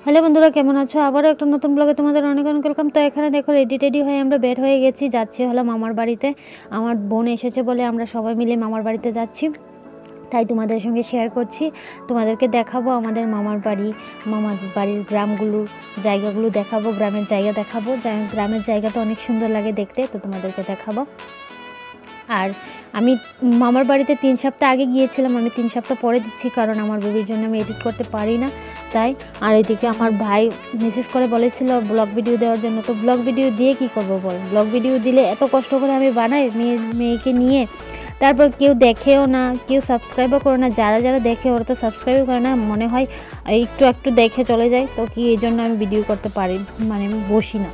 Hello বন্ধুরা, কেমন আছো? আবারও একটা নতুন ব্লগে তোমাদের অনেক অনেক ওয়েলকাম। তো এখানে দেখো রেডি হয়ে আমরা বের হয়ে গেছি, যাচ্ছি হলো মামার বাড়িতে। আমার বোন এসেছে বলে আমরা সবাই মিলে মামার বাড়িতে যাচ্ছি, তাই তোমাদের সঙ্গে শেয়ার করছি। তোমাদেরকে দেখাবো আমাদের মামার বাড়ির গ্রামগুলো, জায়গাগুলো দেখাবো, গ্রামের জায়গা দেখাবো। গ্রামের জায়গাটা অনেক সুন্দর লাগে দেখতে, তো তোমাদেরকে দেখাবো। আর আমি মামার বাড়িতে 3 সপ্তাহ আগে গিয়েছিলাম, আমি 3 সপ্তাহ পরে দিচ্ছি, কারণ আমার বেবির জন্য আমি এডিট করতে পারি না তাই। আর এদিকে আমার ভাই মেসেজ করে বলেছিল ব্লগ ভিডিও দেওয়ার জন্য, তো ব্লগ ভিডিও দিয়ে কি করবো বল? ব্লগ ভিডিও দিলে এত কষ্ট করে আমি বানাই মেয়েকে নিয়ে, তারপর কেউ দেখেও না, কেউ সাবস্ক্রাইবও করে না। যারা যারা দেখে ওরা তো সাবস্ক্রাইবও করে না, মনে হয় একটু দেখে চলে যায়। তো কি এই জন্য আমি ভিডিও করতে পারি, মানে আমি বসি না।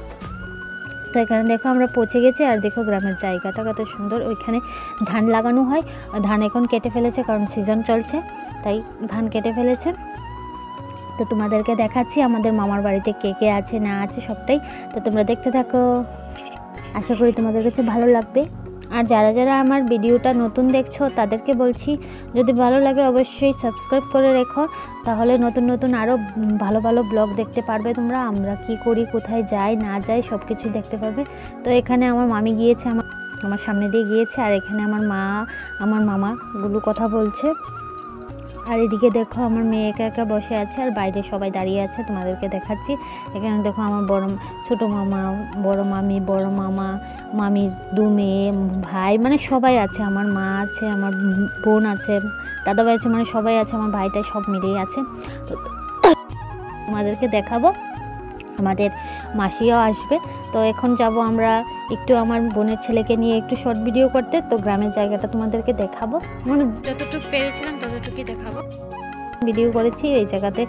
তো এখানে দেখো আমরা পৌঁছে গেছি, আর দেখো গ্রামের জায়গাটা কত সুন্দর। ওইখানে ধান লাগানো হয়, ধান এখন কেটে ফেলেছে কারণ সিজন চলছে, তাই ধান কেটে ফেলেছে। তো তোমাদেরকে দেখাচ্ছি আমাদের মামার বাড়িতে কে কে আছে না আছে সবটাই। তো তোমরা দেখতে থাকো, আশা করি তোমাদের কাছে ভালো লাগবে। আর যারা যারা আমার ভিডিওটা নতুন দেখছো তাদেরকে বলছি, যদি ভালো লাগে অবশ্যই সাবস্ক্রাইব করে রেখো, তাহলে নতুন নতুন আরও ভালো ভালো ব্লগ দেখতে পারবে তোমরা। আমরা কি করি, কোথায় যাই না যাই সব কিছু দেখতে পারবে। তো এখানে আমার মামি গিয়েছে, আমার সামনে দিয়ে গিয়েছে, আর এখানে আমার মা আমার মামাগুলো কথা বলছে। আর এদিকে দেখো আমার মেয়ে একা একা বসে আছে, আর বাইরে সবাই দাঁড়িয়ে আছে, তোমাদেরকে দেখাচ্ছি। এখানে দেখো আমার ছোটো মামা, বড় মামি, বড় মামা, মামির 2 মেয়ে, ভাই, মানে সবাই আছে। আমার মা আছে, আমার বোন আছে, দাদাভাই আছে, মানে সবাই আছে, আমার ভাইটাই সব মিলেই আছে। তো তোমাদেরকে দেখাবো, আমাদের মাসিও আসবে। তো এখন যাব আমরা একটু আমার বোনের ছেলেকে নিয়ে একটু শর্ট ভিডিও করতে। তো গ্রামের জায়গাটা তোমাদেরকে দেখাবো, মানে যতটুকু পেরেছিলাম ততটুকুই দেখাবো। ভিডিও করেছি, এই জায়গাতে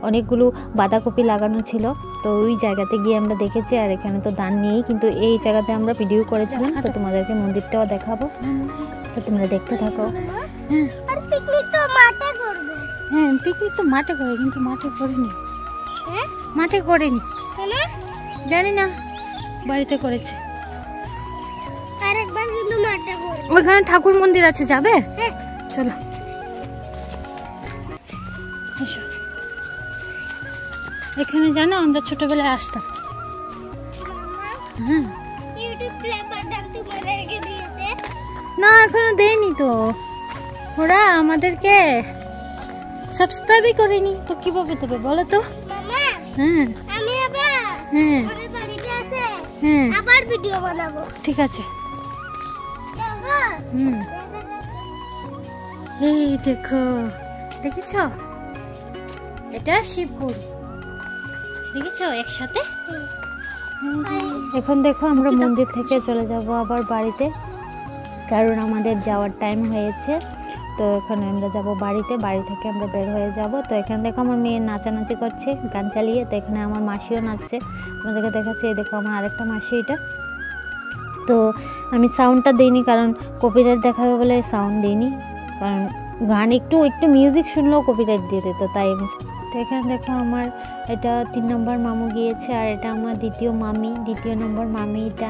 অনেকগুলো বাঁধাকপি লাগানো ছিল, তো ওই জায়গাতে গিয়ে আমরা দেখেছি। আর এখানে তো ধান নেই, কিন্তু এই জায়গাতে আমরা ভিডিও করেছিলাম। তো তোমাদেরকে মন্দিরটাও দেখাবো, তো তোমরা দেখতে থাকো। আর পিকনিক তো মাঠে করবে। হ্যাঁ, পিকনিক তো মাঠে করে, কিন্তু মাঠে করিনি। মাঠে করিনি, জানি না, বাড়িতে করেছে। আরেকবার কিন্তু মাঠে করবে। ওখানে ঠাকুর মন্দির আছে, যাবে? চলো এসো। এখানে জানো আমরা ছোটবেলায় আসতাম। হ্যাঁ, ইউটিউব ফ্লেভার দাম তোমাদেরকে দিয়েছে না এখনো দেয়নি তো, ওরা আমাদেরকে সাবস্ক্রাইবই করেনি, তো কিভাবে দেবে বলো তো? মামা, হ্যাঁ আমি আবার আমাদের বাড়িতে আছে, আবার ভিডিও বানাবো। ঠিক আছে। দেখো, এই দেখো, দেখেছো? এটা শিবপুর, দেখেছো একসাথে। এখন দেখো আমরা মন্দির থেকে চলে যাব আবার বাড়িতে, কারণ আমাদের যাওয়ার টাইম হয়েছে। তো এখানে আমরা যাব বাড়িতে, বাড়ি থেকে আমরা বের হয়ে যাব। তো এখানে দেখো আমার মেয়ে নাচানাচি করছে গান চালিয়ে, তো এখানে আমার মাসিও নাচছে, আমাদেরকে দেখাচ্ছে। এই দেখো আমার আরেকটা মাসি, এটা। তো আমি সাউন্ডটা দিইনি, কারণ কপিরাইট দেখাবে বলে সাউন্ড দিইনি, কারণ গান একটু মিউজিক শুনলেও কপিরাইট দিয়ে দিত, তাই আমি। তো এখানে দেখো আমার এটা 3 নম্বর মামু গিয়েছে, আর এটা আমার দ্বিতীয় নম্বর মামি এটা।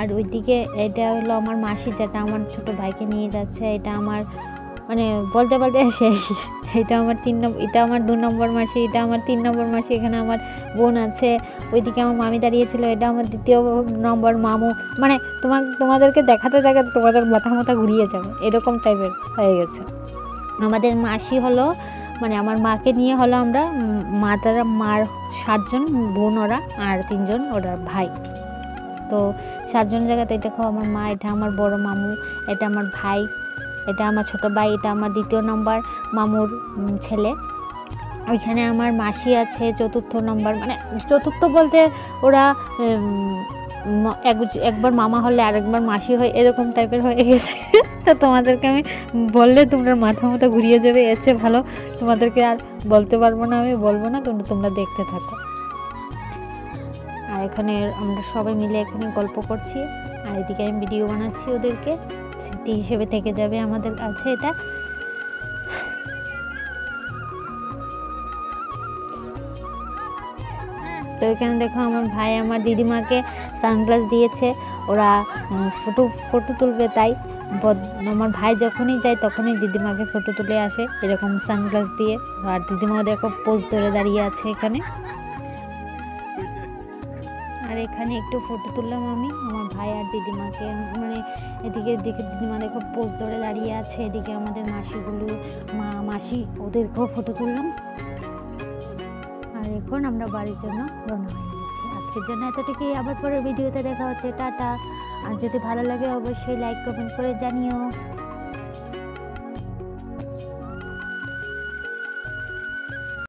আর ওইদিকে এটা হলো আমার মাসি, যেটা আমার ছোট ভাইকে নিয়ে যাচ্ছে। এটা আমার, মানে বলতে শেষ। এটা আমার 2 নম্বর মাসি, এটা আমার 3 নম্বর মাসি। এখানে আমার বোন আছে, ওইদিকে আমার মামি দাঁড়িয়েছিল, এটা আমার 2য় নম্বর মামু। মানে তোমাদেরকে দেখাতে তোমাদের মাথা ঘুরিয়ে যাবে, এরকম টাইপের হয়ে গেছে। আমাদের মাসি হলো, মানে আমার মাকে নিয়ে হলো আমরা মার 7 জন বোন ওরা, আর 3 জন ওরা ভাই। তো 7 জন জায়গাতে দেখো আমার মা, এটা আমার বড় মামু, এটা আমার ভাই, এটা আমার ছোট ভাই, এটা আমার 2য় নম্বর মামুর ছেলে। ওইখানে আমার মাসি আছে 4র্থ নম্বর, মানে 4র্থ বলতে ওরা একবার মামা হলে আরেকবার মাসি হয়, এরকম টাইপের হয়ে গেছে। তো তোমাদেরকে আমি বললে তোমরা মাথা ঘুরিয়ে যাবে, এর চেয়ে ভালো তোমাদেরকে আর বলতে পারবো না, আমি বলবো না, তোমরা দেখতে থাকো। আর এখানে আমরা সবাই মিলে এখানে গল্প করছি, আর এদিকে আমি ভিডিও বানাচ্ছি, ওদেরকে স্মৃতি হিসেবে থেকে যাবে আমাদের কাছে এটা। তো এখানে দেখো আমার ভাই আমার দিদিমাকে সানগ্লাস দিয়েছে, ওরা ফটো তুলবে, তাই আমার ভাই যখনই যায় তখনই দিদিমাকে ফটো তুলে আসে এরকম সানগ্লাস দিয়ে। আর দিদিমাও দেখো পোজ ধরে দাঁড়িয়ে আছে এখানে। আর এখানে একটু ফটো তুললাম আমি আমার ভাই আর দিদিমাকে, মানে এদিকে দিদিমা দেখো পোজ ধরে দাঁড়িয়ে আছে, এদিকে আমাদের মাসিগুলো মাসি ওদেরকেও ফটো তুললাম। আর এখন আমরা বাড়ির জন্য রওনা হয়ে গেছি। আজকের জন্য এতটুকুই, আবার পরের ভিডিওতে দেখা হচ্ছে, টাটা। আর যদি ভালো লাগে অবশ্যই লাইক কমেন্ট করে জানিও।